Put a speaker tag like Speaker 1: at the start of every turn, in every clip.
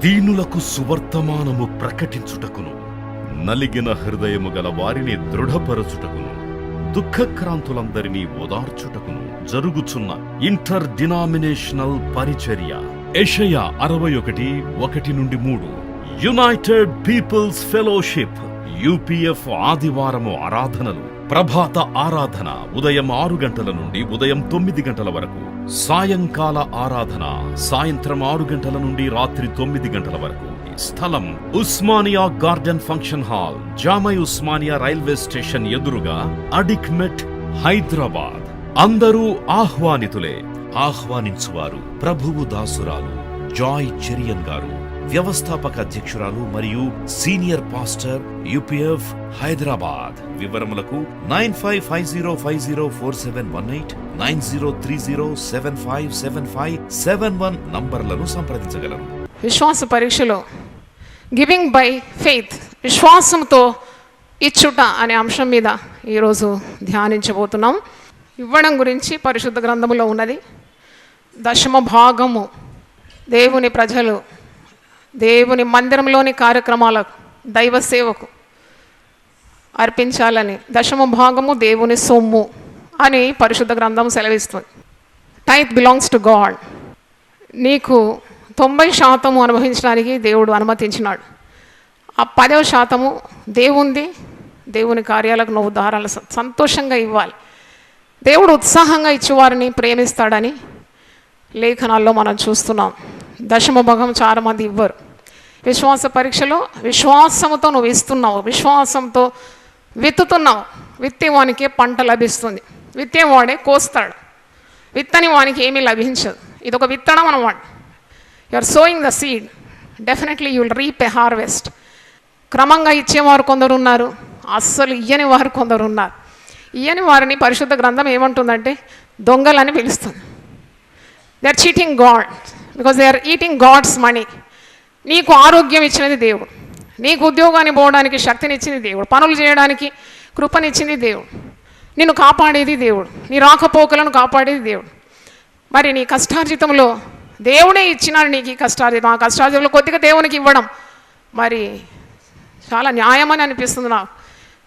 Speaker 1: దీనులకు సువర్తమానము ప్రకటించుటకును, నలిగిన హృదయము గల వారిని దృఢపరచుటకును, దుఃఖక్రాంతులందరినీ ఓదార్చుటకును జరుగుచున్న ఇంటర్ డినామినేషనల్ పరిచర్య. యెషయా 61:1-3. యునైటెడ్ పీపుల్స్ ఫెలోషిప్ యూపీఎఫ్ ఆదివారము ఆరాధనలు. ప్రభాత ఆరాధన ఉదయం 6 గంటల నుండి ఉదయం 9 గంటల వరకు. సాయంకాల ఆరాధన సాయంత్రం 6 గంటల నుండి రాత్రి 9 గంటల వరకు. స్థలం Osmania garden function hall, జామై Osmania railway station ఎదురుగా, అడిక్మెట్, హైదరాబాద్. అందరూ ఆహ్వానితులే. ఆహ్వానించువారు ప్రభువు దాసురాలు జాయ్ చెరియన్ గారు, వ్యవస్థాపక అధ్యక్షురాలు మరియు సీనియర్ పాస్టర్ యూపీఎఫ్ హైదరాబాద్. వివరములకు 9550504718, 9030757571 నంబర్లను సంప్రదించగలరు.
Speaker 2: విశ్వాస పరీక్షలో గివింగ్ బై ఫెయిత్, విశ్వాసంతో ఇచ్చుట అనే అంశం మీద ఈరోజు ధ్యానించబోతున్నాం. ఇవ్వడం గురించి పరిశుద్ధ గ్రంథములో ఉన్నది. దశమ భాగము దేవుని ప్రజలు దేవుని మందిరంలోని కార్యక్రమాలకు, దైవ సేవకు అర్పించాలని, దశమ భాగము దేవుని సొమ్ము అని పరిశుద్ధ గ్రంథం సెలవిస్తుంది. Tithe belongs to God. నీకు 90% అనుభవించడానికి దేవుడు అనుమతించినాడు. ఆ 10% దేవుంది. దేవుని కార్యాలకు నువ్వు దారాలు సంతోషంగా ఇవ్వాలి. దేవుడు ఉత్సాహంగా ఇచ్చేవారిని ప్రేమిస్తాడని లేఖనాల్లో మనం చూస్తున్నాం. దశమ భాగం చాలామంది ఇవ్వరు. విశ్వాస పరీక్షలో విశ్వాసంతో నువ్వు ఇస్తున్నావు, విశ్వాసంతో విత్తుతున్నావు. విత్తేవానికి పంట లభిస్తుంది, విత్తేవాడే కోస్తాడు. విత్తని వానికి ఏమీ లభించదు. ఇది ఒక విత్తనం అన్నమాట. You are sowing the seed, definitely you will reap a harvest. క్రమంగా ఇచ్చేవారు కొందరు ఉన్నారు, అస్సలు ఇయ్యని వారు కొందరు ఉన్నారు. ఇయ్యని వారిని పరిశుద్ధ గ్రంథం ఏమంటుందంటే దొంగలని పిలుస్తుంది. They are cheating God because they are eating God's money. నీకు ఆరోగ్యం ఇచ్చినది దేవుడు, నీకు ఉద్యోగాన్ని పోవడానికి శక్తినిచ్చింది దేవుడు, పనులు చేయడానికి కృపనిచ్చింది దేవుడు, నిన్ను కాపాడేది దేవుడు, నీ రాకపోకలను కాపాడేది దేవుడు. మరి నీ కష్టార్జితంలో దేవుడే ఇచ్చినాడు నీకు ఈ కష్టార్జితం. ఆ కష్టార్జితంలో కొద్దిగా దేవునికి ఇవ్వడం మరి చాలా న్యాయమని అనిపిస్తుంది నాకు.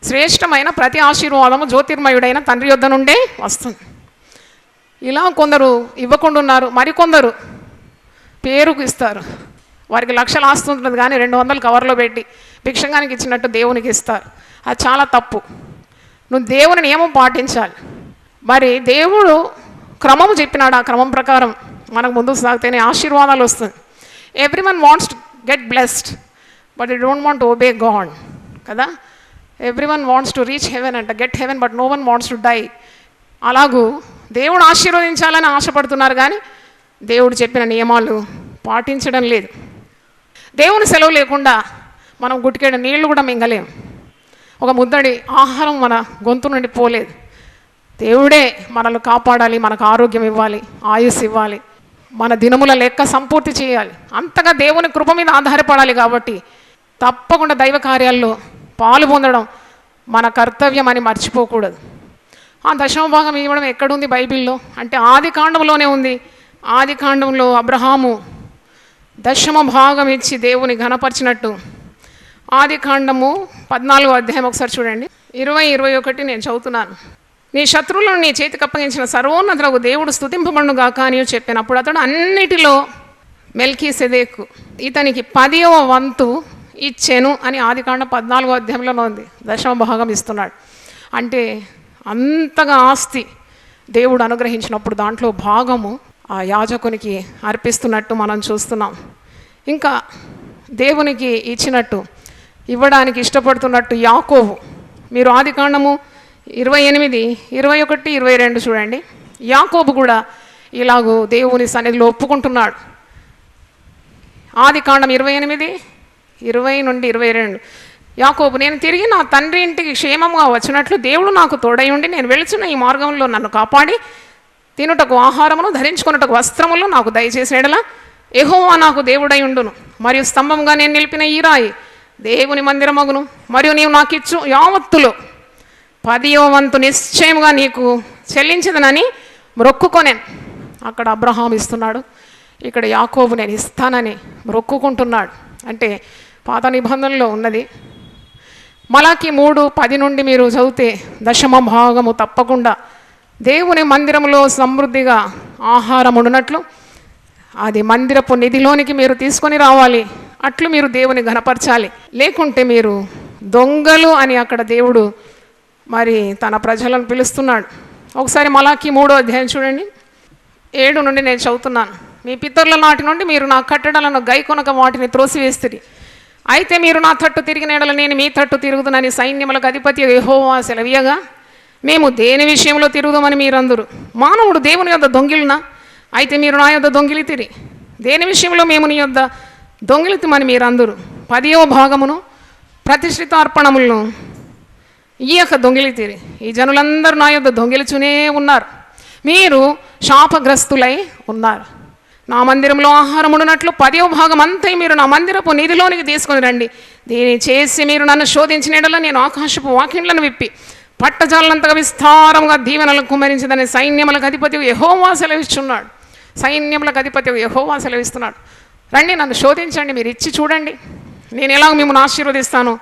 Speaker 2: శ్రేష్టమైన ప్రతి ఆశీర్వాదము జ్యోతిర్మయుడైన తండ్రి యొద్ద నుండే వస్తుంది. ఇలా కొందరు ఇవ్వకుండా ఉన్నారు. మరికొందరు పేరుకు ఇస్తారు. వారికి లక్షలు ఆస్తుంటుంది కానీ 200 కవర్లో పెట్టి భిక్షంగానికి ఇచ్చినట్టు దేవునికి ఇస్తారు. అది చాలా తప్పు. నువ్వు దేవుని నియమం పాటించాలి. మరి దేవుడు క్రమం చెప్పినాడు. ఆ క్రమం ప్రకారం మనకు ముందుకు సాగితేనే ఆశీర్వాదాలు వస్తుంది. Everyone wants to get blessed but you don't want to obey God కదా. Everyone wants to reach heaven అంట, get heaven, but no one wants to die. అలాగూ దేవుడు ఆశీర్వదించాలని ఆశపడుతున్నారు కానీ దేవుడు చెప్పిన నియమాలు పాటించడం లేదు. దేవుని సెలవు లేకుండా మనం గుటికేడ నీళ్లు కూడా మింగలేము. ఒక ముద్దడి ఆహారం మన గొంతు నుండి పోలేదు. దేవుడే మనల్ని కాపాడాలి, మనకు ఆరోగ్యం ఇవ్వాలి, ఆయుస్సు ఇవ్వాలి, మన దినముల లెక్క సంపూర్తి చేయాలి. అంతగా దేవుని కృప మీద ఆధారపడాలి. కాబట్టి తప్పకుండా దైవ కార్యాల్లో పాలు పొందడం మన కర్తవ్యం అని మర్చిపోకూడదు. ఆ దశమ భాగం ఇవ్వడం ఎక్కడుంది బైబిల్లో అంటే ఆది కాండంలోనే ఉంది. ఆది కాండంలో అబ్రహాము దశమ భాగం ఇచ్చి దేవుని ఘనపరిచినట్టు ఆది కాండము 14వ అధ్యాయం ఒకసారి చూడండి. 20-21 నేను చదువుతున్నాను. నీ శత్రువులను నీ చేతికి అప్పగించిన సర్వోన్నతులకు దేవుడు స్తుతింపబడునుగాక అని చెప్పినప్పుడు అతడు అన్నిటిలో మెల్కీసెదెకు ఇతనికి 10వ వంతు ఇచ్చెను అని ఆది కాండం 14వ అధ్యాయంలో ఉంది. దశమ భాగం ఇస్తున్నాడు అంటే అంతగా ఆస్తి దేవుడు అనుగ్రహించినప్పుడు దాంట్లో భాగము ఆ యాజకునికి అర్పిస్తున్నట్టు మనం చూస్తున్నాం. ఇంకా దేవునికి ఇచ్చినట్టు ఇవ్వడానికి ఇష్టపడుతున్నట్టు యాకోబు. మీరు ఆది కాండము 28, 21, 22 చూడండి. యాకోబు కూడా ఇలాగూ దేవుని సన్నిధిలో ఒప్పుకుంటున్నాడు. ఆది కాండం 28, 20-22. యాకోబు, నేను తిరిగి నా తండ్రి ఇంటికి క్షేమంగా వచ్చినట్లు దేవుడు నాకు తోడై ఉండి నేను వెళుచున్న ఈ మార్గంలో నన్ను కాపాడి తినుటకు ఆహారమును ధరించుకున్నటకు వస్త్రములు నాకు దయచేసిన ఎడల యెహోవా నాకు దేవుడై ఉండును. మరియు స్తంభంగా నేను నిలిపిన ఈ రాయి దేవుని మందిరమగును. మరియు నీవు నాకు ఇచ్చు యావత్తులో 10వ వంతు నిశ్చయముగా నీకు చెల్లించదనని మొక్కుకొనేను. అక్కడ అబ్రహాం ఇస్తున్నాడు. ఇక్కడ యాకోబు నేను ఇస్తానని మొక్కుకుంటున్నాడు. అంటే పాత నిబంధనలో ఉన్నది. మలాకి 3:10 నుండి మీరు చదివితే 10వ భాగము తప్పకుండా దేవుని మందిరంలో సమృద్ధిగా ఆహారం ఉన్నట్లు అది మందిరపు నిధిలోనికి మీరు తీసుకొని రావాలి. అట్లు మీరు దేవుని ఘనపరచాలి. లేకుంటే మీరు దొంగలు అని అక్కడ దేవుడు మరి తన ప్రజలను పిలుస్తున్నాడు. ఒకసారి మలాకి 3వ అధ్యాయం చూడండి. 7 నుండి నేను చదువుతున్నాను. మీ పితరుల నాటి నుండి మీరు నా కట్టడలను గైకొనక వాటిని త్రోసివేస్తుంది. అయితే మీరు నా తట్టు తిరిగిన ఎడల నేను మీ తట్టు తిరుగుదునని సైన్యములకు అధిపతి యెహోవా సెలవీయగా మేము దేని విషయంలో తిరుగుదామని మీరందరూ. మానవుడు దేవుని యొద్ద దొంగిలినా? అయితే మీరు నా యొద్ద దొంగిలితిరి. దేని విషయంలో మేము నీ యొద్ద దొంగిలితమని మీరందరూ. 10వ భాగమును ప్రతిష్ఠితార్పణములను ఈయక దొంగిలితిరి. ఈ జనులందరూ నా యొద్ద దొంగిలిచునే ఉన్నారు. మీరు శాపగ్రస్తులై ఉన్నారు. నా మందిరంలో ఆహారం ఉండునట్లు 10వ భాగం అంతా మీరు నా మందిరపు నిధిలోనికి తీసుకొని రండి. దీన్ని చేసి మీరు నన్ను శోధించిన ఎడల నేను ఆకాశపు వాకిండ్లను విప్పి పట్టజాలంతగా విస్తారంగా దీవెనలకు కుమ్మరించదని సైన్యములకు అధిపతి యెహోవా సెలవిస్తున్నాడు. సైన్యములకు అధిపతి యెహోవా సెలవిస్తున్నాడు. రండి, నన్ను శోధించండి, మీరు ఇచ్చి చూడండి, నేను ఎలాగ మిమ్మల్ని ఆశీర్వదిస్తాను.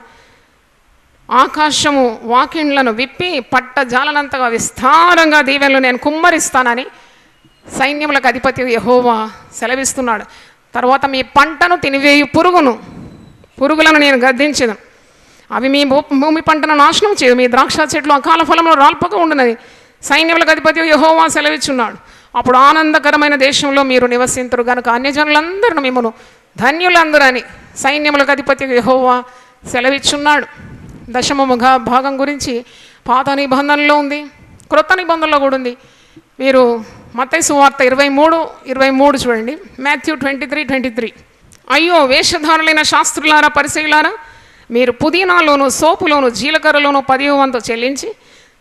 Speaker 2: ఆకాశము వాకిండ్లను విప్పి పట్టజాలనంతగా విస్తారంగా దీవెనలు నేను కుమ్మరిస్తానని సైన్యములకు అధిపతి యెహోవా సెలవిస్తున్నాడు. తర్వాత మీ పంటను తినివేయు పురుగులను నేను గద్దించను. అవి మీ భూమి పంటను నాశనం చేయదు. మీ ద్రాక్ష చెట్లు అకాల ఫలంలో రాల్పక ఉండునది సైన్యములకు అధిపతి యెహోవా సెలవిచ్చున్నాడు. అప్పుడు ఆనందకరమైన దేశంలో మీరు నివసింతురు గనుక అన్యజనులందరూ మిమ్మను ధన్యులందరూ అని సైన్యములకు అధిపతి యెహోవా సెలవిచ్చున్నాడు. 10వ భాగం గురించి పాత నిబంధనలో ఉంది, క్రొత్త నిబంధనలో కూడా ఉంది. మీరు మత్తయి సువార్త 23:23 చూడండి. మాథ్యూ 23:23. అయ్యో వేషధారులైన శాస్త్రులారా, పరిసయ్యులారా, మీరు పుదీనాలోను సోపులోను జీలకర్రలోను 10వ వంతు చెల్లించి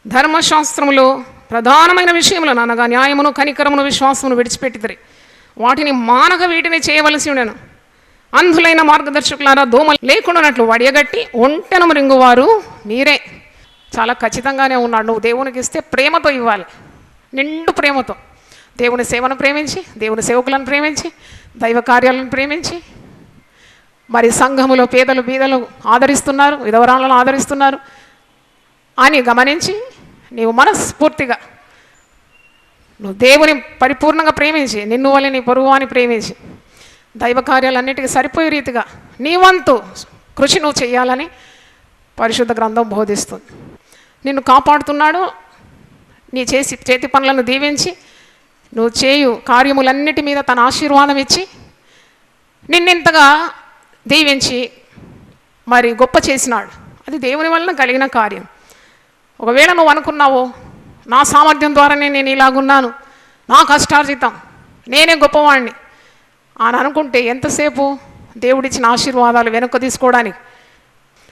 Speaker 2: ధర్మశాస్త్రములో ప్రధానమైన విషయములను అనగా న్యాయమును కనికరమును విశ్వాసమును విడిచిపెట్టిదిరి. వాటిని మానక వీటిని చేయవలసి ఉండెను. అంధులైన మార్గదర్శకులారా, దోమలు లేకుండానట్లు వడియగట్టి ఒంటెను రింగువారు మీరే. చాలా ఖచ్చితంగానే ఉన్నాడు. నువ్వు దేవునికి ఇస్తే ప్రేమతో ఇవ్వాలి, నిండు ప్రేమతో. దేవుని సేవను ప్రేమించి, దేవుని సేవకులను ప్రేమించి, దైవ కార్యాలను ప్రేమించి, మరి సంఘములో పేదలు బీదలు ఆదరిస్తున్నారు, విధవరాలను ఆదరిస్తున్నారు అని గమనించి నీవు మనస్ఫూర్తిగా నువ్వు దేవుని పరిపూర్ణంగా ప్రేమించి, నిన్ను వల్ల నీ పొరుగువాని ప్రేమించి, దైవ కార్యాలన్నిటికీ సరిపోయే రీతిగా నీ వంతు కృషి నువ్వు చేయాలని పరిశుద్ధ గ్రంథం బోధిస్తుంది. నిన్ను కాపాడుతున్నాడు. నీ చేతి పనులను దీవించి నువ్వు చేయు కార్యములన్నిటి మీద తన ఆశీర్వాదం ఇచ్చి నిన్నింతగా దీవించి మరి గొప్ప చేసినాడు. అది దేవుని వలన కలిగిన కార్యం. ఒకవేళ నువ్వు అనుకున్నావు నా సామర్థ్యం ద్వారానే నేను ఇలాగున్నాను, నా కష్టార్జితం, నేనే గొప్పవాడిని అని అనుకుంటే ఎంతసేపు దేవుడిచ్చిన ఆశీర్వాదాలు వెనుక తీసుకోవడానికి.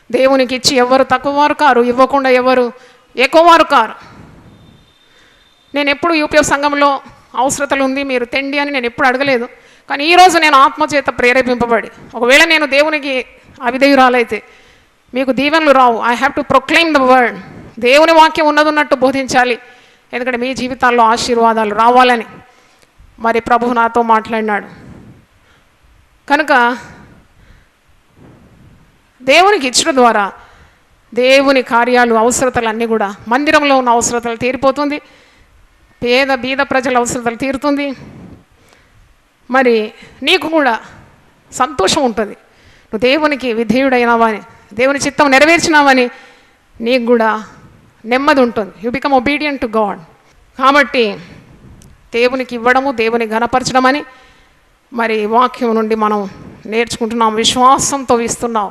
Speaker 2: దేవునికి ఇచ్చి ఎవరు తక్కువవారు కారు, ఇవ్వకుండా ఎవరు ఎక్కువవారు కారు. నేను ఎప్పుడు యూపీఎఫ్ సంఘంలో అవసరతలు ఉంది మీరు తెండి అని నేను ఎప్పుడు అడగలేదు. కానీ ఈరోజు నేను ఆత్మచేత ప్రేరేపింపబడి, ఒకవేళ నేను దేవునికి అవిధేయురాలైతే మీకు దీవెనలు రావు. I have to proclaim the word. దేవుని వాక్యం ఉన్నదున్నట్టు బోధించాలి, ఎందుకంటే మీ జీవితాల్లో ఆశీర్వాదాలు రావాలని మరి ప్రభువు నాతో మాట్లాడినాడు. కనుక దేవునికి ఇచ్చడం ద్వారా దేవుని కార్యాలు అవసరతలు అన్నీ కూడా, మందిరంలో ఉన్న అవసరతలు తీరిపోతుంది, పేద బీద ప్రజల అవసరతలు తీరుతుంది. మరి నీకు కూడా సంతోషం ఉంటుంది. నువ్వు దేవునికి విధేయుడైనావని, దేవుని చిత్తం నెరవేర్చినావని నీకు కూడా నెమ్మది ఉంటుంది. You become obedient to God. కాబట్టి దేవునికి ఇవ్వడము, దేవుని ఘనపరచడం అని మరి వాక్యం నుండి మనం నేర్చుకుంటున్నాం. విశ్వాసంతో ఇస్తున్నాం.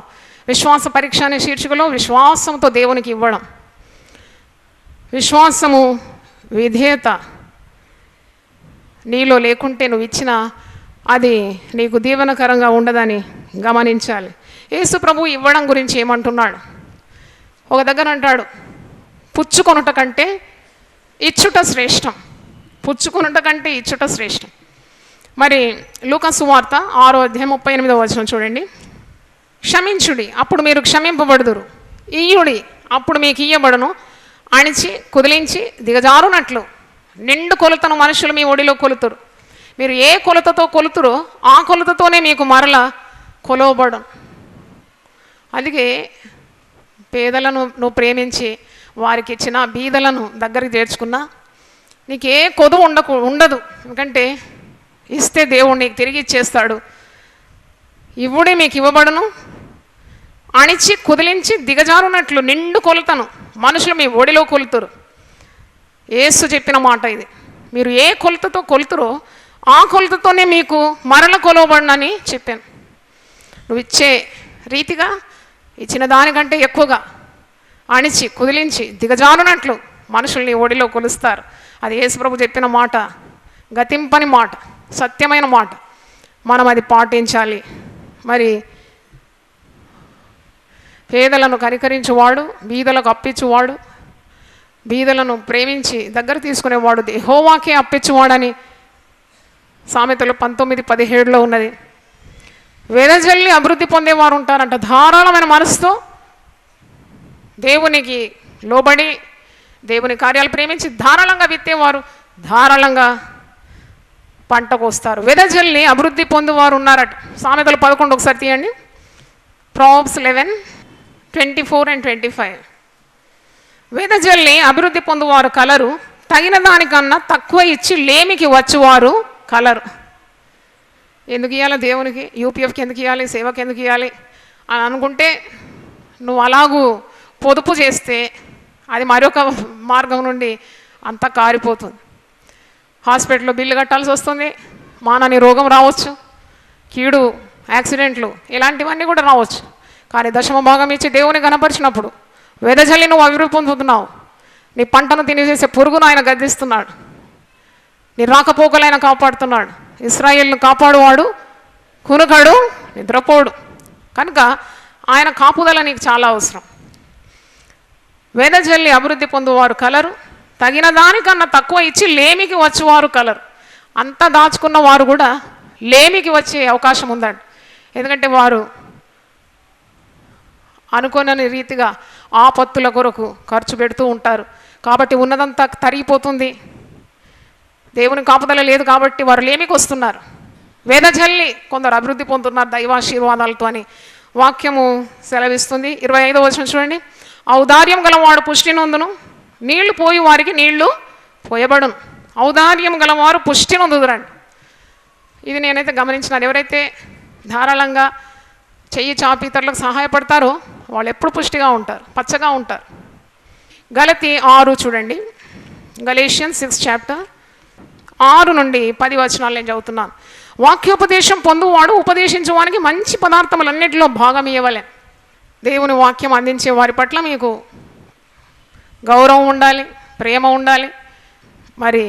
Speaker 2: విశ్వాస పరీక్ష అనే శీర్షికలో విశ్వాసంతో దేవునికి ఇవ్వడం, విశ్వాసము విధేయత నీలో లేకుంటే నువ్వు ఇచ్చినా అది నీకు దీవెనకరంగా ఉండదని గమనించాలి. యేసు ప్రభు ఇవ్వడం గురించి ఏమంటున్నాడు? ఒక దగ్గర అంటాడు, పుచ్చుకొనుట కంటే ఇచ్చుట శ్రేష్టం. పుచ్చుకొనుట కంటే ఇచ్చుట శ్రేష్టం. మరి లూకా సువార్త 6:38 చూడండి. క్షమించుడి, అప్పుడు మీరు క్షమింపబడుదురు. ఇయ్యుడి, అప్పుడు మీకు ఇయ్యబడును. అణిచి కుదిలించి దిగజారునట్లు నిండు కొలుతను మనుషులు మీ ఒడిలో కొలుతురు. మీరు ఏ కొలతతో కొలుతురో ఆ కొలతతోనే మీకు మరలా కొలవబడం. అందుకే పేదలను నువ్వు ప్రేమించి వారికి ఇచ్చిన బీదలను దగ్గరికి చేర్చుకున్నా నీకు ఏ కొదువు ఉండదు. ఎందుకంటే ఇస్తే దేవుడు నీకు తిరిగి ఇచ్చేస్తాడు. ఇవ్వుడే మీకు ఇవ్వబడును, అణిచి కుదిలించి దిగజారునట్లు నిండు కొలుతను మనుషులు మీ ఒడిలో కొలుతురు. యేసు చెప్పిన మాట ఇది. మీరు ఏ కొలతతో కొలుతురో ఆ కొలతతోనే మీకు మరల కొలవబడినని చెప్పాను. నువ్వు ఇచ్చే రీతిగా ఇచ్చిన దానికంటే ఎక్కువగా అణిచి కుదిలించి దిగజారునట్లు మనుషుల్ని ఒడిలో కొలుస్తారు. అది యేసుప్రభు చెప్పిన మాట, గతింపని మాట, సత్యమైన మాట. మనం అది పాటించాలి. మరి పేదలను కనికరించువాడు, బీదలకు అప్పించువాడు, బీదలను ప్రేమించి దగ్గర తీసుకునేవాడు యెహోవాకే అప్పించువాడని సామెతలు 19:17 ఉన్నది. వెదజల్లి అభివృద్ధి పొందేవారు ఉంటారంట. ధారాళమైన మనసుతో దేవునికి లోబడి దేవుని కార్యాలు ప్రేమించి ధారాళంగా విత్తేవారు ధారాళంగా పంట కోస్తారు. వెదజల్లి అభివృద్ధి పొందేవారు ఉన్నారట. సామెతలు 11 ఒకసారి తీయండి. Proverbs 11:24 and 25. వెదజల్లి అభివృద్ధి పొందువారు కలరు, తగిన దానికన్నా తక్కువ ఇచ్చి లేమికి వచ్చువారు కలరు. ఎందుకు ఇవ్వాలి దేవునికి? యూపీఎఫ్కి ఎందుకు ఇవ్వాలి? సేవకి ఎందుకు ఇవ్వాలి అని అనుకుంటే నువ్వు అలాగూ పొదుపు చేస్తే అది మరొక మార్గం నుండి అంతా కారిపోతుంది. హాస్పిటల్లో బిల్లు కట్టాల్సి వస్తుంది, మానని రోగం రావచ్చు, కీడు యాక్సిడెంట్లు ఇలాంటివన్నీ కూడా రావచ్చు. కానీ దశమ భాగం ఇచ్చి దేవుని కనపరిచినప్పుడు వెదజల్లి నువ్వు అభివృద్ధి పొందుతున్నావు. నీ పంటను తినేసేసే పురుగును ఆయన గద్దిస్తున్నాడు, నీ రాకపోకలు ఆయన కాపాడుతున్నాడు. ఇశ్రాయేలును కాపాడువాడు కునుకడు నిద్రపోడు. కనుక ఆయన కాపుదల నీకు చాలా అవసరం. వెదజల్లి అభివృద్ధి పొందువారు కలరు, తగిన దానికన్నా తక్కువ ఇచ్చి లేమికి వచ్చేవారు కలరు. అంతా దాచుకున్న వారు కూడా లేమికి వచ్చే అవకాశం ఉందండి. ఎందుకంటే వారు అనుకోని రీతిగా ఆపత్తుల కొరకు ఖర్చు పెడుతూ ఉంటారు. కాబట్టి ఉన్నదంతా తరిగిపోతుంది. దేవుని కాపుదల లేదు కాబట్టి వారు లేమికి వస్తున్నారు. వేదజల్లి కొందరు అభివృద్ధి పొందుతున్నారు దైవాశీర్వాదాలతో అని వాక్యము సెలవిస్తుంది. 25వ వచనం చూడండి. ఔదార్యం గలవాడు పుష్టి నొందును, నీళ్లు పోయి వారికి నీళ్లు పోయబడును. ఔదార్యం గలవారు పుష్టి నొందుదురండి. ఇది నేనైతే గమనించినాను. ఎవరైతే ధారాళంగా చెయ్యి చాపి ఇతరులకు సహాయపడతారో వాళ్ళు ఎప్పుడు పుష్టిగా ఉంటారు, పచ్చగా ఉంటారు. గలతీ 6 చూడండి. గలేషియన్స్ 6 చాప్టర్ 6 నుండి 10 వచనాలు నేను చదువుతున్నాను. వాక్యోపదేశం పొందువాడు ఉపదేశించువానికి మంచి పదార్థములన్నింటిలో భాగం ఇవ్వలే. దేవుని వాక్యం అందించే వారి పట్ల మీకు గౌరవం ఉండాలి, ప్రేమ ఉండాలి. మరి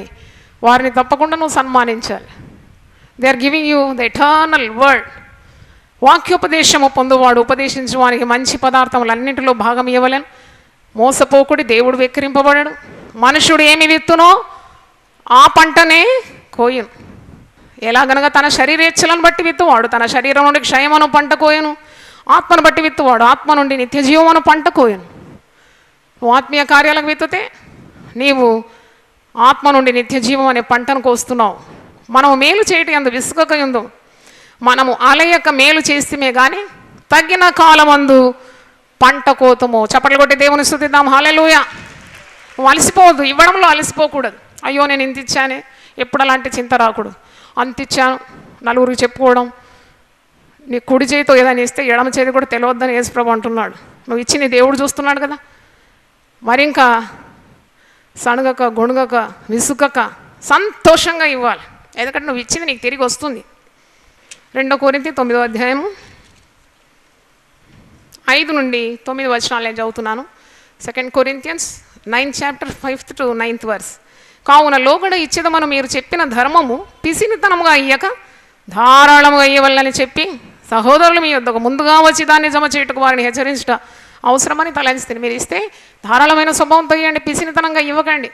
Speaker 2: వారిని తప్పకుండా నువ్వు సన్మానించాలి. They are giving you the eternal word. వాక్యోపదేశము పొందువాడు ఉపదేశించువానికి మంచి పదార్థములన్నింటిలో భాగం ఇవ్వలేను. మోసపోకుడి, దేవుడు వెక్కిరింపబడడు. మనుషుడు ఏమి విత్తునో ఆ పంటనే కోయను. ఎలాగనగా తన శరీరేచ్ఛలను బట్టి విత్తువాడు తన శరీరం నుండి క్షయమను పంట కోయను, ఆత్మను బట్టి విత్తువాడు ఆత్మ నుండి నిత్య జీవమను పంట కోయను. నువ్వు ఆత్మీయ కార్యాలకు విత్తుతే నీవు ఆత్మ నుండి నిత్య జీవం అనే పంటను కోస్తున్నావు. మనము మేలు చేయటం అందు విసుగక ఉందో, మనము అలయక మేలు చేస్తేమే కానీ తగ్గిన కాలమందు పంట కోతము. చప్పట్లు కొట్టి దేవుని స్తుతిద్దాం. హల్లెలూయా. నువ్వు అలసిపోవద్దు, ఇవ్వడంలో అలసిపోకూడదు. అయ్యో నేను ఇంత ఇచ్చానే, ఎప్పుడు అలాంటి చింత రాకూడదు. అంత ఇచ్చాను నలుగురికి చెప్పుకోవడం, నీ కుడి చేతితో ఏదైనా ఇస్తే ఎడమ చేతి కూడా తెలియవద్దని యేసుప్రభు అంటున్నాడు. నువ్వు ఇచ్చి నీ దేవుడు చూస్తున్నాడు కదా. మరి ఇంకా సణగక గొణగక విసుగక సంతోషంగా ఇవ్వాలి. ఎందుకంటే నువ్వు ఇచ్చింది నీకు తిరిగి వస్తుంది. 2 కొరింథీ 9వ అధ్యాయము 5 నుండి 9 వచనాలు నేను చదువుతున్నాను. 2 Corinthians 9 chapter 5th to 9th verse. కావున లోగడ ఇచ్చేదమను మీరు చెప్పిన ధర్మము పిసినితనముగా ఇయ్యక ధారాళముగా ఇయ్యవల్లని చెప్పి సహోదరులు మీ వద్దకు ముందుగా వచ్చి దాన్ని జమ చేయుటకు వారిని హెచ్చరించట అవసరమని తలంచితే. మీరు ఇస్తే ధారాళమైన స్వభావంతో ఇవ్వండి, పిసినితనంగా ఇవ్వకండి.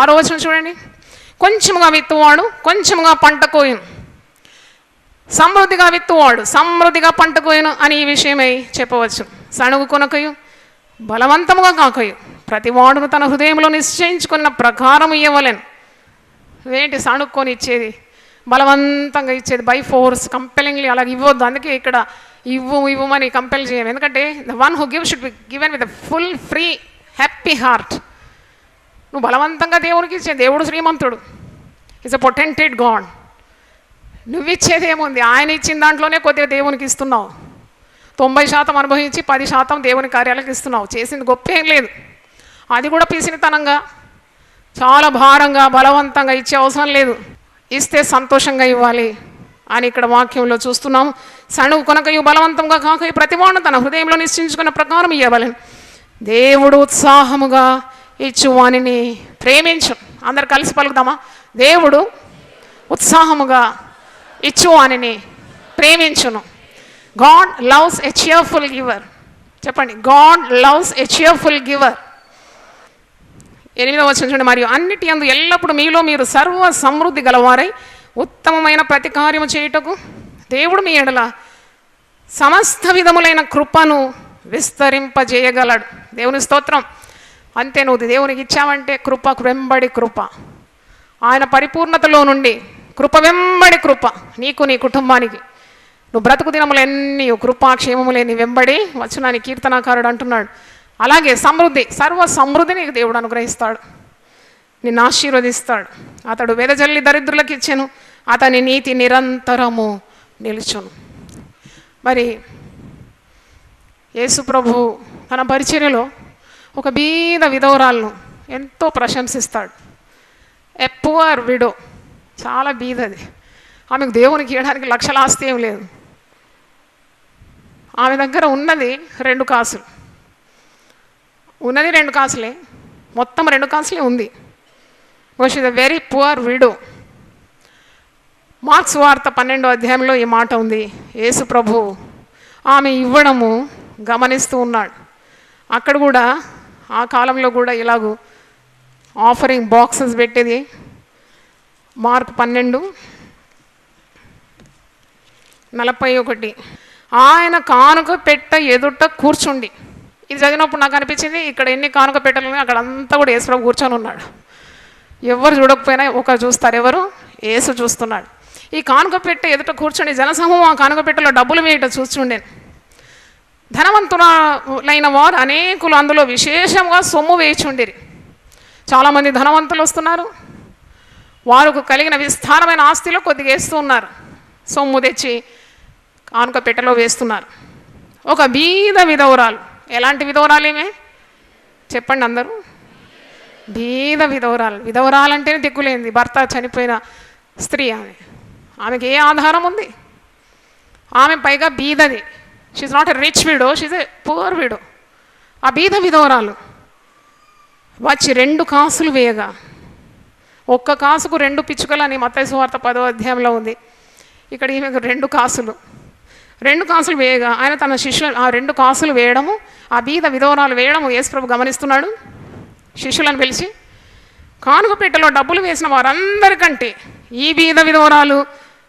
Speaker 2: 6వ వచనం చూడండి. కొంచెముగా విత్తువాడు కొంచెముగా పంట కోయును, సమృద్ధిగా విత్తువాడు సమృద్ధిగా పంట కోయును అని ఈ విషయమై చెప్పవచ్చు. సణుగు కొనకయు బలవంతముగా కాకయు ప్రతివాడును తన హృదయంలో నిశ్చయించుకున్న ప్రకారం ఇవ్వలేను. ఏంటి సణుక్కొని ఇచ్చేది? బలవంతంగా ఇచ్చేది, బై ఫోర్స్, కంపెలింగ్లీ అలాగ ఇవ్వద్దు. అందుకే ఇక్కడ ఇవ్వమని కంపెల్ చేయం. ఎందుకంటే the one who give should be given with full free happy heart. నువ్వు బలవంతంగా దేవునికి ఇచ్చే, దేవుడు శ్రీమంతుడు, ఈజ్ అ పొటెంటెడ్ గాడ్. నువ్వు ఇచ్చేది ఏముంది? ఆయన ఇచ్చిన దాంట్లోనే కొద్దిగా దేవునికి ఇస్తున్నావు. 90% అనుభవించి 10% దేవుని కార్యాలకు ఇస్తున్నావు. చేసింది గొప్ప ఏం లేదు. అది కూడా పీసినితనంగా, చాలా భారంగా, బలవంతంగా ఇచ్చే అవసరం లేదు. ఇస్తే సంతోషంగా ఇవ్వాలి అని ఇక్కడ వాక్యంలో చూస్తున్నాము. సణువు కొనకయు బలవంతంగా కాకయు ప్రతివాడు తన హృదయంలో నిశ్చయించుకున్న ప్రకారం ఇవ్వవలెను. దేవుడు ఉత్సాహముగా ఇచ్చువానిని ప్రేమించు. అందరు కలిసి పలుకుదామా? దేవుడు ఉత్సాహముగా ఇచ్చువానిని ప్రేమించును. God loves a cheerful giver. చెప్పండి, God loves a cheerful giver. 8వ వచనం చూడండి. మరియు అన్నిటి యందు ఎల్లప్పుడు మీలో మీరు సర్వ సమృద్ధి గలవారై ఉత్తమమైన ప్రతి కార్యము చేయుటకు దేవుడు మీ ఎడల సమస్త విధములైన కృపను విస్తరింపజేయగలడు. దేవుని స్తోత్రం. అంతే, నువ్వు దేవునికి ఇచ్చావంటే కృప వెంబడి కృప, ఆయన పరిపూర్ణతలో నుండి కృప వెంబడి కృప నీకు, నీ కుటుంబానికి. నువ్వు బ్రతుకు దినములు ఎన్ని కృపాక్షేమములే నీ వెంబడి వచ్చునని కీర్తనాకారుడు అంటున్నాడు. అలాగే సమృద్ధి, సర్వ సమృద్ధి నీకు దేవుడు అనుగ్రహిస్తాడు, నిన్ను ఆశీర్వదిస్తాడు. అతడు వెదజల్లి దరిద్రులకు ఇచ్చెను, అతని నీతి నిరంతరము నిలుచును. మరి యేసు ప్రభు తన పరిచర్యలో ఒక బీద విధవరాలను ఎంతో ప్రశంసిస్తాడు. ఎ పువర్ విడో, చాలా బీదది. ఆమెకు దేవునికి ఇవ్వడానికి లక్షల ఆస్తి ఏం లేదు. ఆమె దగ్గర ఉన్నది 2 కాసులు. ఉన్నది 2 కాసులే, మొత్తం 2 కాసులే ఉంది. But she is a very poor widow. Marks వార్త 12వ అధ్యాయంలో ఈ మాట ఉంది. యేసు ప్రభు ఆమె ఇవ్వడము గమనిస్తూ ఉన్నాడు. అక్కడ కూడా ఆ కాలంలో కూడా ఇలాగూ ఆఫరింగ్ బాక్సెస్ పెట్టేది. మార్క్ 12:41. ఆయన కానుక పెట్ట ఎదుట కూర్చుండి. ఇది చదివినప్పుడు నాకు అనిపించింది, ఇక్కడ ఎన్ని కానుక పెట్టలు అక్కడ అంతా కూడా యేసు ప్రభు కూర్చొని ఉన్నాడు. ఎవరు చూడకపోయినా ఒకరు చూస్తారు, ఎవరు? యేసు చూస్తున్నాడు. ఈ కానుక పెట్ట ఎదుట కూర్చొని జనసమూహం ఆ కానుక పెట్టలో డబ్బులు వేయటం చూస్తుండేను. ధనవంతులైన వారు అనేకులు అందులో విశేషంగా సొమ్ము వేయిచుండిరి. చాలామంది ధనవంతులు వస్తున్నారు, వారికి కలిగిన విస్తారమైన ఆస్తిలో కొద్దిగా వేస్తూ ఉన్నారు, సొమ్ము తెచ్చి కానుక పెట్టెలో వేస్తున్నారు. ఒక బీద విధవరాలు. ఎలాంటి విధవరాలేమే చెప్పండి అందరూ? బీద విధవరాలు. విధవరాలంటేనే దిక్కులేంది, భర్త చనిపోయిన స్త్రీ. ఆమెకి ఏ ఆధారం ఉంది? ఆమె పైగా బీదది. She's not a rich widow, she's a poor widow. ఆ బీద విధవరాలు వచ్చి 2 కాసులు వేయగా, 1 కాసుకు 2 పిచ్చుకలు అని మత్తయి సువార్త 10వ అధ్యాయంలో ఉంది. ఇక్కడ ఈమెకు 2 కాసులు. 2 కాసులు వేయగా ఆయన తన శిష్యులు ఆ 2 కాసులు వేయడము, ఆ బీద విధవరాలు వేయడము యేసు ప్రభు గమనిస్తున్నాడు. శిష్యులను పిలిచి, కానుక పెట్టెలో డబ్బులు వేసిన వారందరికంటే ఈ బీద విధవరాలు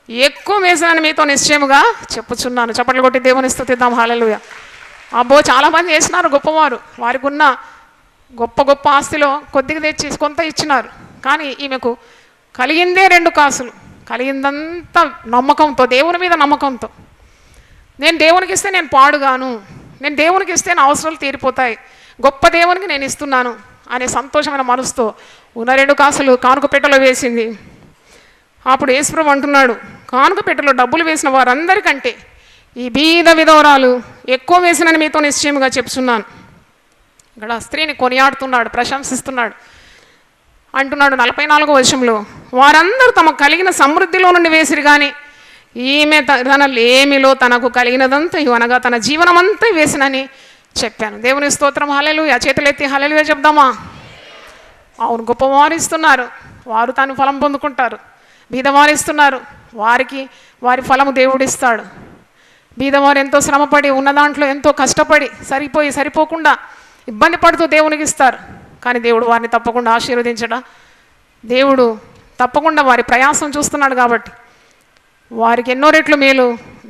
Speaker 2: ఎక్కువ వేసానని మీతో నిశ్చయముగా చెప్పుచున్నాను. చప్పట్లు కొట్టి దేవుని స్తుతిద్దాం. హల్లెలూయా. అబ్బో, చాలామంది వేసినారు గొప్పవారు. వారికి ఉన్న గొప్ప గొప్ప ఆస్తిలో కొద్దిగా తెచ్చి కొంత ఇచ్చినారు. కానీ ఈమెకు కలిగిందే 2 కాసులు. కలిగిందంతా నమ్మకంతో, దేవుని మీద నమ్మకంతో. నేను దేవునికి ఇస్తే నేను పాడుగాను, నేను దేవునికి ఇస్తే నా అవసరాలు తీరిపోతాయి, గొప్ప దేవునికి నేను ఇస్తున్నాను అనే సంతోషమైన మనసుతో ఉన్న 2 కాసులు కానుక పెట్టెలో వేసింది. అప్పుడు యేసు ప్రభు అంటున్నాడు, కానుక పెట్టెలో డబ్బులు వేసిన వారందరికంటే ఈ బీద విధవరాలు ఎక్కువ వేసినని మీతో నిశ్చయముగా చెప్తున్నాను. ఇక్కడ స్త్రీని కొనియాడుతున్నాడు, ప్రశంసిస్తున్నాడు. అంటున్నాడు 44వ వచనంలో, వారందరూ తమకు కలిగిన సమృద్ధిలో నుండి వేసిరి కానీ ఈమె తన లేమిలో తనకు కలిగినదంతా అనగా తన జీవనమంతా వేసినని చెప్పాను. దేవుని స్తోత్రం. హల్లెలూయా. చేతులెత్తి హల్లెలూయా చెప్దామా? అవును, గొప్పవారు ఇస్తున్నారు, వారు తాను ఫలం పొందుకుంటారు. బీదవారు ఇస్తున్నారు, వారికి వారి ఫలము దేవుడిస్తాడు. బీదవారు ఎంతో శ్రమపడి ఉన్న దాంట్లో ఎంతో కష్టపడి సరిపోకుండా ఇబ్బంది పడుతూ దేవునికి ఇస్తారు. కానీ దేవుడు వారిని తప్పకుండా ఆశీర్వదించడా? దేవుడు తప్పకుండా వారి ప్రయాసం చూస్తున్నాడు కాబట్టి వారికి ఎన్నో రెట్లు మేలు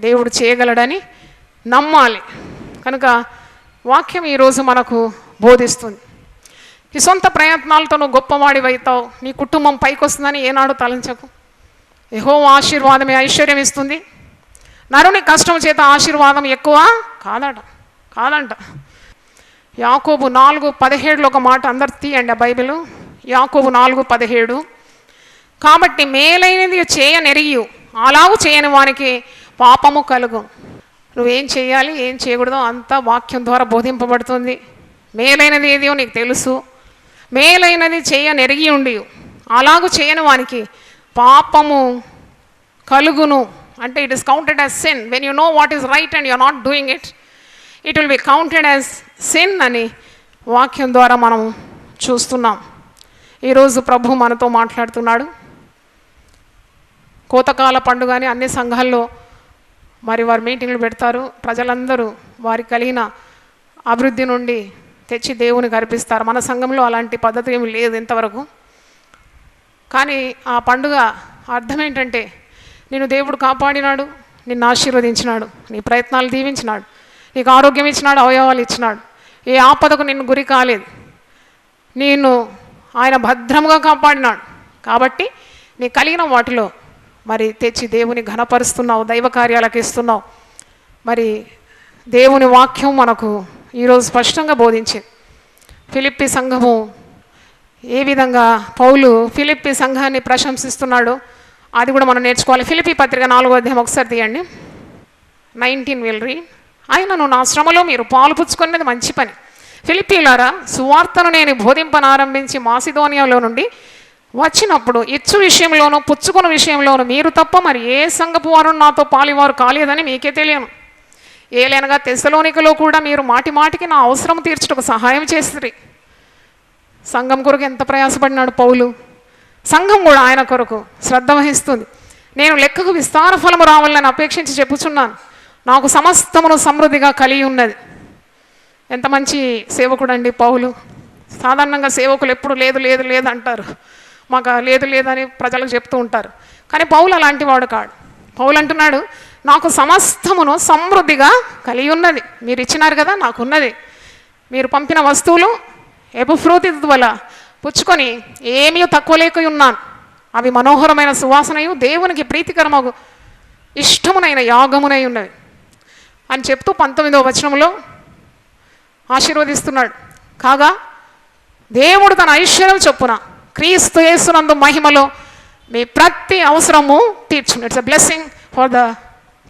Speaker 2: దేవుడు చేయగలడని నమ్మాలి. కనుక వాక్యం ఈరోజు మనకు బోధిస్తుంది. ఈ సొంత ప్రయత్నాలతో నువ్వు గొప్పవాడివైతావు, నీ కుటుంబం పైకి వస్తుందని ఏనాడు తలంచకు. యెహోవా ఆశీర్వాదమే ఐశ్వర్యం ఇస్తుంది, నరుని కష్టం చేత ఆశీర్వాదం ఎక్కువ కాదంట. యాకోబు 4:17 ఒక మాట అందరు తీయండి ఆ బైబిల్. యాకోబు 4:17, కాబట్టి మేలైనది చేయనెరిగి అలాగూ చేయని వానికి పాపము కలుగు. నువ్వేం చేయాలి ఏం చేయకూడదో అంతా వాక్యం ద్వారా బోధింపబడుతుంది. మేలైనది ఏదో నీకు తెలుసు, మేలైనది చేయనెరిగి ఉండి అలాగూ చేయని వానికి పాపము కలుగును. అంటే it is counted as sin. When you know what is right and you're not doing it, it will be counted as sin అని వాక్యం ద్వారా మనం చూస్తున్నాం. ఈరోజు ప్రభు మనతో మాట్లాడుతున్నాడు. కోతకాల పండుగ అని అన్ని సంఘాల్లో మరి వారు మీటింగ్లు పెడతారు. ప్రజలందరూ వారికి కలిగిన అభివృద్ధి నుండి తెచ్చి దేవునికి అర్పిస్తారు. మన సంఘంలో అలాంటి పద్ధతి ఏమి లేదు ఇంతవరకు. కానీ ఆ పండుగ అర్థం ఏంటంటే, నిన్ను దేవుడు కాపాడినాడు, నిన్ను ఆశీర్వదించినాడు, నీ ప్రయత్నాలు దీవించినాడు, నీకు ఆరోగ్యం ఇచ్చినాడు, అవయవాలు ఇచ్చినాడు, ఏ ఆపదకు నిన్ను గురి కాలేదు, నిన్ను ఆయన భద్రంగా కాపాడినాడు. కాబట్టి నీ కలిగిన వాటిలో మరి తెచ్చి దేవుని ఘనపరుస్తున్నావు, దైవ కార్యాలకు ఇస్తున్నావు. మరి దేవుని వాక్యం మనకు ఈరోజు స్పష్టంగా బోధించింది. ఫిలిప్పీ సంఘము ఏ విధంగా పౌలు ఫిలిప్పీ సంఘాన్ని ప్రశంసిస్తున్నాడో అది కూడా మనం నేర్చుకోవాలి. ఫిలిప్పీ పత్రిక 4వ అధ్యాయం ఒకసారి తీయండి. 19 will read. ఆయనను నా శ్రమలో మీరు పాలు పుచ్చుకునేది మంచి పని. ఫిలిప్పీలారా, సువార్తను నేను బోధింపనారంభించి మాసిదోనియాలో నుండి వచ్చినప్పుడు ఇచ్చు విషయంలోనూ పుచ్చుకున్న విషయంలోనూ మీరు తప్ప మరి ఏ సంఘపు వారు నాతో పాలివారు కాలేదని మీకే తెలియను. ఏలైనగా తెస్సలోనికలో కూడా మీరు మాటి మాటికి నా అవసరం తీర్చుటకు సహాయం చేస్తుంది. సంఘం కొరకు ఎంత ప్రయాసపడినాడు పౌలు. సంఘం కూడా ఆయన కొరకు శ్రద్ధ వహిస్తుంది. నేను లెక్కకు విస్తార ఫలము రావాలని అపేక్షించి చెప్పుచున్నాను. నాకు సమస్తమును సమృద్ధిగా కలిగి ఉన్నది. ఎంత మంచి సేవకుడు అండి పౌలు. సాధారణంగా సేవకులు ఎప్పుడు లేదు లేదు లేదు అంటారు, మాకు లేదు లేదని ప్రజలకు చెప్తూ ఉంటారు. కానీ పౌలు అలాంటి వాడు కాడు. పౌలు అంటున్నాడు, నాకు సమస్తమును సమృద్ధిగా కలిగి ఉన్నది. మీరు ఇచ్చినారు కదా, నాకున్నది. మీరు పంపిన వస్తువులు ఎపుఫ్రోతి వల్ల పుచ్చుకొని ఏమీ తక్కువ లేక ఉన్నాను. అవి మనోహరమైన సువాసనయు దేవునికి ప్రీతికరమగు ఇష్టమునైన యాగమునై ఉన్నవి అని చెప్తూ 19వ వచనంలో ఆశీర్వదిస్తున్నాడు. కాగా దేవుడు తన ఐశ్వర్యం చొప్పున క్రీస్తు యేసునందు మహిమలో మీ ప్రతి అవసరము తీర్చును. It's a blessing for the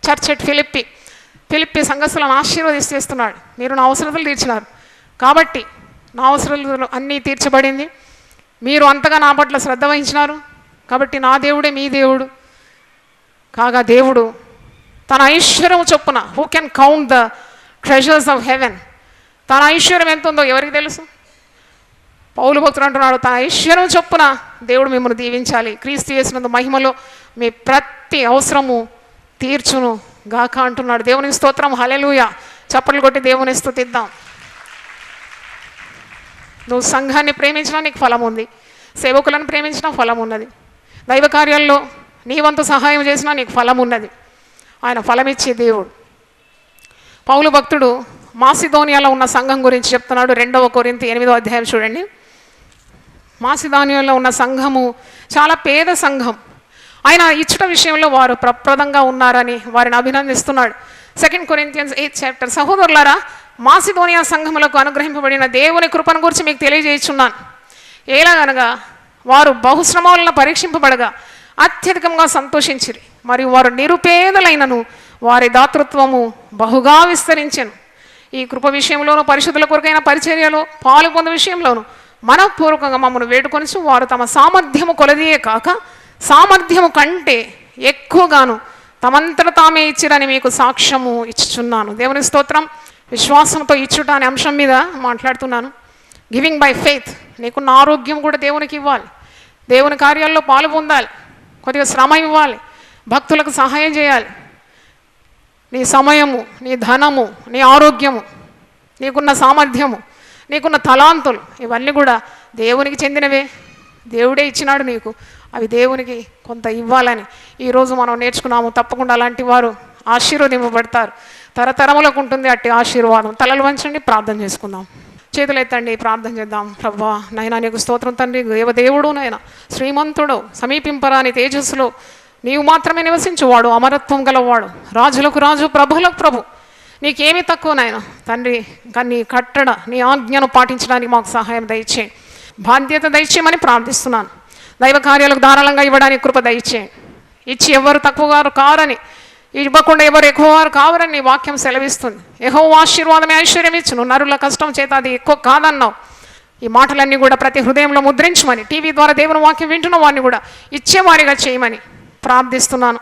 Speaker 2: church at Philippi. Philippi సంఘస్థులను ఆశీర్వదిస్తున్నాడు. మీరు నా అవసరతలు తీర్చినారు కాబట్టి నా అవసరాలు అన్నీ తీర్చబడింది. మీరు అంతగా నా పట్ల శ్రద్ధ వహించినారు కాబట్టి నా దేవుడే మీ దేవుడు. కాగా దేవుడు తన ఐశ్వర్యం చొప్పున, who can count the treasures of haven, తన ఐశ్వర్యం ఎంత ఉందో ఎవరికి తెలుసు? పౌలు భక్తుడు అంటున్నాడు, తన ఐశ్వర్యం చొప్పున దేవుడు మిమ్మల్ని దీవించాలి, క్రీస్తు యేసునందు మహిమలో మీ ప్రతి అవసరము తీర్చును గాక అంటున్నాడు. దేవునికి స్తోత్రం, హల్లెలూయా. చప్పట్లు కొట్టి దేవుని స్తుతిద్దాం. నువ్వు సంఘాన్ని ప్రేమించినా నీకు ఫలం ఉంది, సేవకులను ప్రేమించినా ఫలం ఉన్నది, దైవ కార్యాల్లో నీ వంతు సహాయం చేసినా నీకు ఫలం ఉన్నది. ఆయన ఫలమిచ్చే దేవుడు. పౌలు భక్తుడు మాసిదోనియాలో ఉన్న సంఘం గురించి చెప్తున్నాడు. 2వ కొరింథీ 8వ అధ్యాయం చూడండి. మాసిదోనియాలో ఉన్న సంఘము చాలా పేద సంఘం. ఆయన ఇచ్చుట విషయంలో వారు ప్రప్రదంగా ఉన్నారని వారిని అభినందిస్తున్నాడు. 2 Corinthians 8th chapter. సహోదరులారా, మాసిదోనియా సంఘములకు అనుగ్రహింపబడిన దేవుని కృపను గురించి మీకు తెలియజేయుచున్నాను. ఎలాగనగా వారు బహుశ్రమలను పరీక్షింపబడగా అత్యధికంగా సంతోషించిరి, మరియు వారు నిరుపేదలైనను వారి దాతృత్వము బహుగా విస్తరించెను. ఈ కృప విషయంలోనూ పరిశుద్ధుల కొరకైన పరిచర్యలో పాలు పొందే విషయంలోనూ మనపూర్వకంగా మమ్మల్ని వేడుకొని వారు తమ సామర్థ్యము కొలదియే కాక సామర్థ్యము కంటే ఎక్కువగాను తమంతట తామే ఇచ్చిరని మీకు సాక్ష్యము ఇచ్చుచున్నాను. దేవుని స్తోత్రం. విశ్వాసంతో ఇచ్చుట అనే అంశం మీద మాట్లాడుతున్నాను. Giving by faith. నీకున్న ఆరోగ్యం కూడా దేవునికి ఇవ్వాలి, దేవుని కార్యాల్లో పాలు పొందాలి, కొద్దిగా శ్రమ ఇవ్వాలి, భక్తులకు సహాయం చేయాలి. నీ సమయము, నీ ధనము, నీ ఆరోగ్యము, నీకున్న సామర్థ్యము, నీకున్న తలాంతులు ఇవన్నీ కూడా దేవునికి చెందినవే. దేవుడే ఇచ్చినాడు నీకు. అవి దేవునికి కొంత ఇవ్వాలని ఈరోజు మనం నేర్చుకున్నాము. తప్పకుండా అలాంటి వారు ఆశీర్వదింపబడతారు. తరతరములకు ఉంటుంది అట్టి ఆశీర్వాదం. తలలు వంచండి, ప్రార్థన చేసుకుందాం. చేతులు ఎత్తండి, ప్రార్థన చేద్దాం. ప్రభువా, నైనా నీకు స్తోత్రం తండ్రి. దేవదేవుడు నైనా శ్రీమంతుడు, సమీపింపరాని తేజస్సులో నీవు మాత్రమే నివసించువాడు, అమరత్వం గలవాడు, రాజులకు రాజు, ప్రభులకు ప్రభు. నీకేమీ తక్కువ నాయన తండ్రి. ఇంకా నీ కట్టడ, నీ ఆజ్ఞను పాటించడానికి మాకు సహాయం దయచేయండి, బాధ్యత దయచేయమని ప్రార్థిస్తున్నాను. దైవ కార్యాలకు ధారాళంగా ఇవ్వడానికి కృప దయచేయండి. ఇచ్చి ఎవరు తక్కువగారు కారని, ఇవ్వకుండా ఎవరు ఎక్కువవారు కావరని నీ వాక్యం సెలవిస్తుంది. యెహోవా ఆశీర్వాదమే ఐశ్వర్యం ఇచ్చును, నరుల కష్టం చేత అది ఎక్కువ కాదన్నావు. ఈ మాటలన్నీ కూడా ప్రతి హృదయంలో ముద్రించమని, టీవీ ద్వారా దేవుని వాక్యం వింటున్న వారిని కూడా ఇచ్చేవారిగా చేయమని ప్రార్థిస్తున్నాను.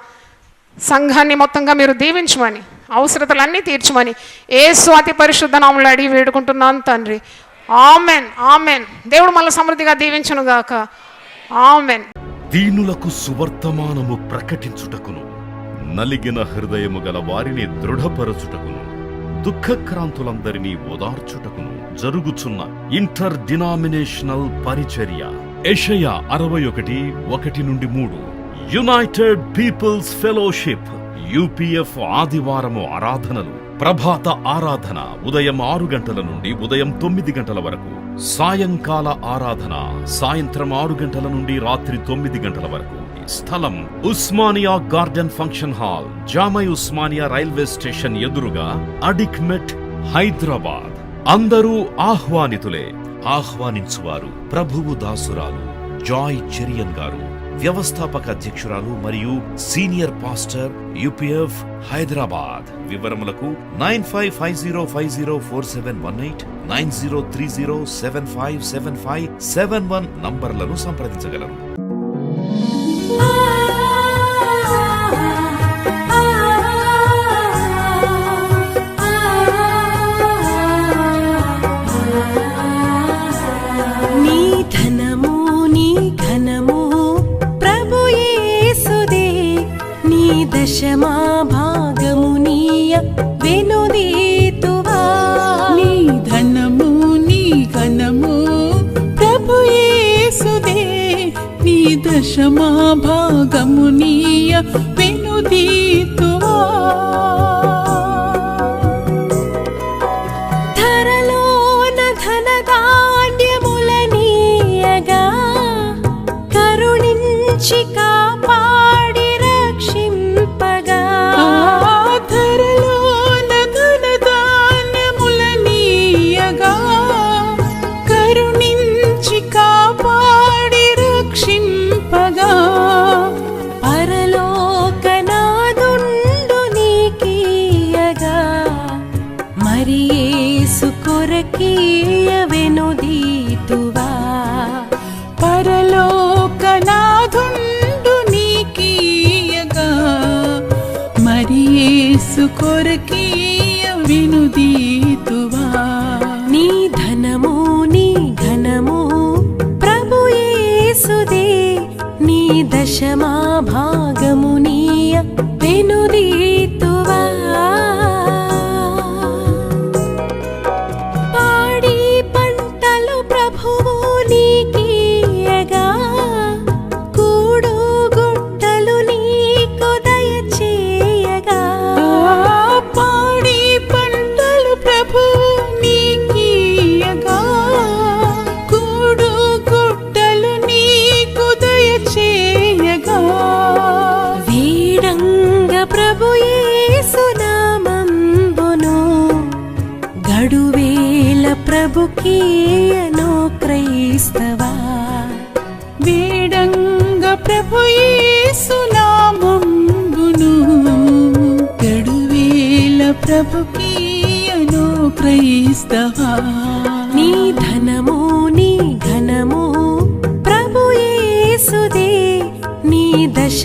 Speaker 2: సంఘాన్ని మొత్తంగా మీరు దీవించమని, అవసరతలన్నీ తీర్చమని యేసు అతి పరిశుద్ధ నామములో అడిగి వేడుకుంటున్నాను తండ్రి. Amen, amen. దేవుడు మళ్ళీ సమృద్ధిగా దీవించును గాక. ఆమెన్.
Speaker 1: దీనులకు సువర్తమానము ప్రకటించుటకును, నలిగిన హృదయము గల వారిని దృఢపరచుటకును, దుఃఖక్రాంతులందరినీ ఓదార్చుటకును జరుగుచున్న ఇంటర్ డినామినేషనల్ పరిచర్య. యెషయా 61:1-3. యునైటెడ్ పీపుల్స్ ఫెలోషిప్ UPF ఆదివారము ఆరాధనలు. ప్రభాత ఆరాధన ఉదయం 6 గంటల నుండి ఉదయం 9 గంటల వరకు. సాయంకాల ఆరాధన సాయంత్రం 6 గంటల నుండి రాత్రి 9 గంటల వరకు. స్థలం Osmania garden function hall, జామై Osmania railway station ఎదురుగా, అడిక్మెట్, హైదరాబాద్. అందరూ ఆహ్వానితులే. ఆహ్వానించువారు ప్రభువు దాసురాలు జాయ్ చెరియన్ గారు, వ్యవస్థాపక అధ్యక్షురాలు మరియు సీనియర్ పాస్టర్ UPF హైదరాబాద్. వివరములకు 9550504718, 9030757571 నంబర్లను సంప్రదించగలరు.
Speaker 3: నీ ధనము నీ ఘనము ప్రభు యేసుదే, నీ దశమా భాగము నీయ వెనుదీతువా.
Speaker 4: నీ ధనము నీ ఘనము ప్రభు యేసుదే, నీ దశమా భాగము నీయ వెనుదీతువా.
Speaker 3: ధరలోన ధనధాన్యములనీయగా, కరుణించి కాపాడి రక్షింపగా.
Speaker 4: ధరలోన ధనధాన్యములనీయగా, కరుణించి కాపాడి రక్షింపగా.
Speaker 3: పరలోకనాదుండు నీకీయగా, మరి యేసు కొరకీయ వెనుదీతువా.
Speaker 4: పరలోకనాథుండు నీకీయగా, మరి యేసు కొరకీయ వినుదీతువా.
Speaker 3: నీ ధనము నీ ఘనము ప్రభు యేసుదే, నీ దశమా భాగము నీయ వెనుదీతువా. పాడి పంటలు ప్రభువు నీకీయగా, కూడు గుట్టలు నీకు దయచేయగా.
Speaker 4: పాడి పంటలు ప్రభు నీకీయగా, కూడు గుట్టలు నీకు దయచేయగా.
Speaker 3: వీడంగ ప్రభు యేసు నామంబును, గడువేల ప్రభుకీయను క్రైస్తవా.
Speaker 4: వేడంగ ప్రభు యేసు నామంబును, గడువేల ప్రభుకీయను క్రైస్తవా.
Speaker 3: నీ ధనము నీ ఘనము ప్రభు యేసుదే, నీ దశ